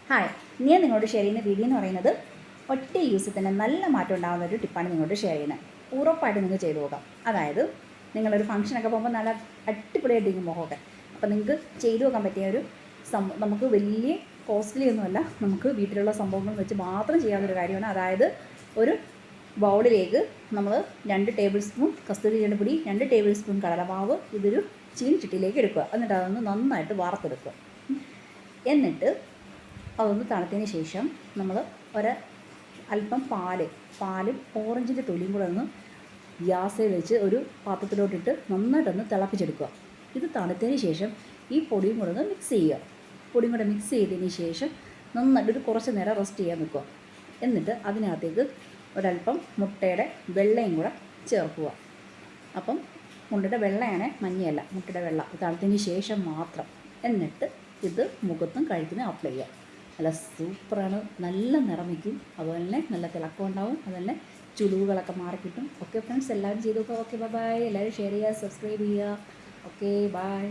Hi, ഞാൻ നിങ്ങളോട് share ചെയ്യുന്ന വീഡിയോ എന്ന് പറയുന്നത് ഒറ്റ യൂസിൽ തന്നെ നല്ല മാറ്റം ഉണ്ടാകുന്ന ഒരു ടിപ്പാണ് നിങ്ങളോട് ഷെയർ ചെയ്യുന്നത്. ഉറപ്പായിട്ട് നിങ്ങൾ ചെയ്തു നോക്കാം. അതായത് നിങ്ങളൊരു ഫംഗ്ഷനൊക്കെ പോകുമ്പോൾ നല്ല അടിപൊളിയായിട്ടിരിക്കും മുഖമൊക്കെ. അപ്പോൾ നിങ്ങൾക്ക് ചെയ്തു നോക്കാൻ പറ്റിയ ഒരു നമുക്ക് വലിയ കോസ്റ്റ്ലി ഒന്നുമല്ല, നമുക്ക് വീട്ടിലുള്ള സംഭവങ്ങൾ വെച്ച് മാത്രം ചെയ്യാവുന്നൊരു കാര്യമാണ്. അതായത് ഒരു ബൗളിലേക്ക് നമ്മൾ 2 ടേബിൾ സ്പൂൺ കസ്തൂരി പൊടി, 2 ടേബിൾ സ്പൂൺ കടലമാവ് ഇതൊരു ചീനിച്ചട്ടിയിലേക്ക് എടുക്കുക. എന്നിട്ട് അതൊന്ന് നന്നായിട്ട് വറുത്തെടുക്കുക. എന്നിട്ട് അതൊന്ന് തണുത്തതിന് ശേഷം നമ്മൾ അല്പം പാലും ഓറഞ്ചിൻ്റെ തൊലിയും കൂടെ ഒന്ന് ഗ്യാസിൽ വെച്ച് ഒരു പാത്രത്തിലോട്ടിട്ട് നന്നായിട്ടൊന്ന് തിളപ്പിച്ചെടുക്കുക. ഇത് തണുത്തതിന് ശേഷം ഈ പൊടിയും കൂടെ ഒന്ന് മിക്സ് ചെയ്യുക. പൊടിയും കൂടെ മിക്സ് ചെയ്തതിന് ശേഷം നന്നായിട്ട് കുറച്ച് നേരം റെസ്റ്റ് ചെയ്യാൻ വെക്കുക. എന്നിട്ട് അതിനകത്തേക്ക് ഒരല്പം മുട്ടയുടെ വെള്ളയും കൂടെ ചേർക്കുക. അപ്പം മുട്ടയുടെ വെള്ളയാണ്, മഞ്ഞയല്ല, മുട്ടയുടെ വെള്ള. തണുത്തതിന് ശേഷം മാത്രം. എന്നിട്ട് ഇത് മുഖത്തും കഴുത്തിനും അപ്ലൈ ചെയ്യുക. നല്ല സൂപ്പറാണ്, നല്ല നിറം വയ്ക്കും, അതുപോലെ തന്നെ നല്ല തിളക്കം ഉണ്ടാവും, അതുപോലെ തന്നെ ചുളിവുകളൊക്കെ മാറിക്കിട്ടും. ഓക്കെ ഫ്രണ്ട്സ്, എല്ലാവരും ചെയ്ത് നോക്കുക. Okay bye. എല്ലാവരും ഷെയർ ചെയ്യുക, സബ്സ്ക്രൈബ് ചെയ്യുക. Okay bye.